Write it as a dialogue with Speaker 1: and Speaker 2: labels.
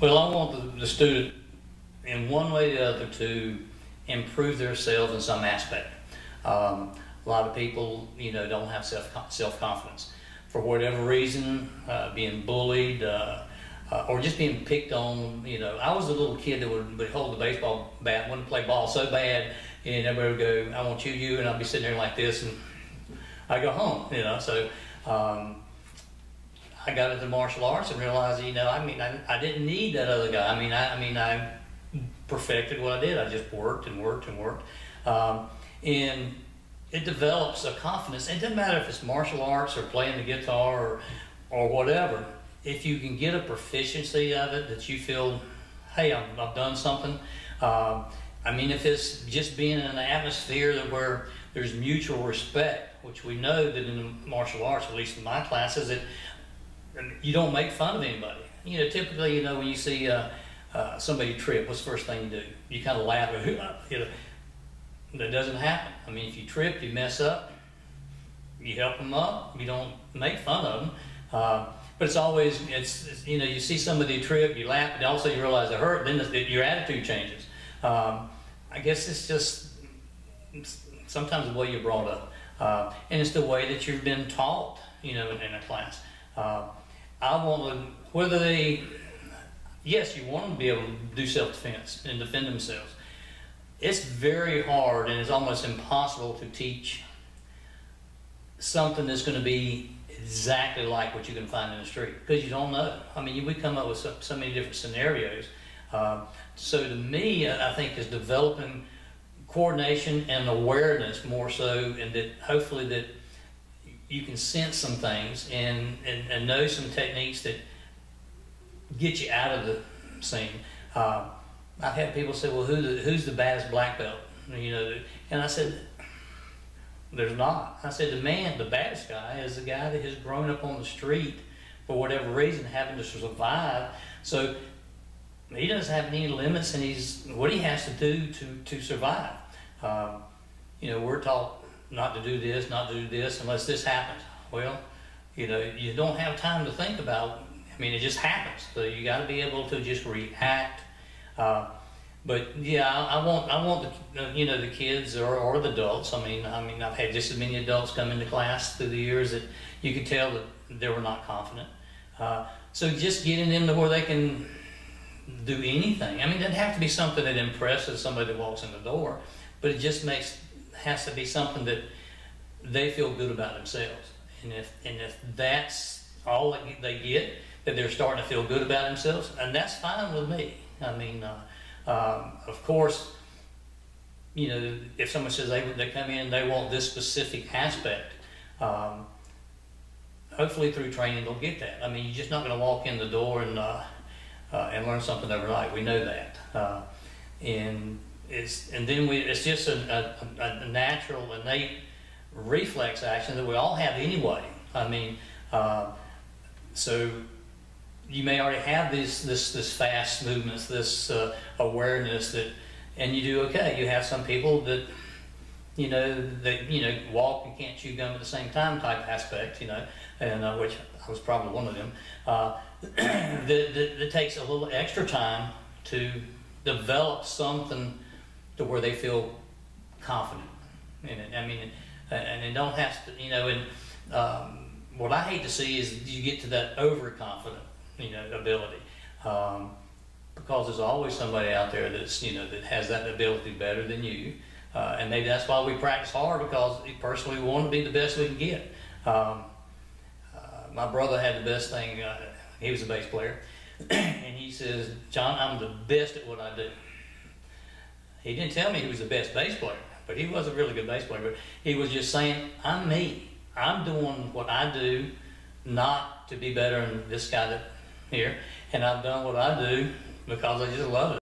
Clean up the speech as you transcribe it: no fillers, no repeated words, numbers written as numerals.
Speaker 1: Well, I want the student, in one way or the other, to improve themselves in some aspect. A lot of people, don't have self-confidence for whatever reason, being bullied, or just being picked on. I was a little kid that would hold the baseball bat, wouldn't play ball so bad, and everybody would go, "I want you," and I'd be sitting there like this, and I go home. So. I got into martial arts and realized, I didn't need that other guy. I perfected what I did. I just worked and worked and worked. And it develops a confidence. It doesn't matter if it's martial arts or playing the guitar or whatever. If you can get a proficiency of it that you feel, hey, I've done something. If it's just being in an atmosphere where there's mutual respect, which we know that in martial arts, at least in my classes, that you don't make fun of anybody. Typically, when you see somebody trip, what's the first thing you do? You kind of laugh. That doesn't happen. If you trip, you mess up, you help them up. You don't make fun of them. But it's always, you see somebody trip, you laugh, and also you realize it hurt, then your attitude changes. I guess it's just sometimes the way you're brought up. And it's the way that you've been taught, in a class. I want to, yes, you want them to be able to do self-defense and defend themselves. It's very hard and it's almost impossible to teach something that's going to be exactly like what you can find in the street, because you don't know. We come up with so many different scenarios. So to me, I think is developing coordination and awareness more so, and that hopefully that you can sense some things and know some techniques that get you out of the scene. I've had people say, well, who's the baddest black belt? And I said, there's not. I said, the baddest guy is the guy that has grown up on the street for whatever reason, having to survive. So he doesn't have any limits, and what he has to do to survive. We're taught not to do this unless this happens. Well, you don't have time to think about it. It just happens. So you got to be able to just react. But yeah, I want the kids or the adults. I've had just as many adults come into class through the years that you could tell that they were not confident. So just getting them to where they can do anything. It doesn't have to be something that impresses somebody that walks in the door, but it just has to be something that they feel good about themselves. And if that's all that they get, that they're starting to feel good about themselves, and that's fine with me. Of course, if someone says they come in and they want this specific aspect, hopefully through training they'll get that. You're just not going to walk in the door and learn something overnight. We know that. It's just a natural, innate reflex action that we all have anyway. So you may already have this fast movements, this awareness and you do okay. You have some people that walk and can't chew gum at the same time type aspect, and which I was probably one of them. That takes a little extra time to develop something to where they feel confident in it. And it don't have to, what I hate to see is you get to that overconfident, ability. Because there's always somebody out there that's, that has that ability better than you. And maybe that's why we practice hard, because personally we want to be the best we can get. My brother had the best thing, he was a bass player, and he says, "John, I'm the best at what I do." He didn't tell me he was the best bass player, but he was a really good bass player. But he was just saying, I'm me. I'm doing what I do, not to be better than this guy here. And I've done what I do because I just love it.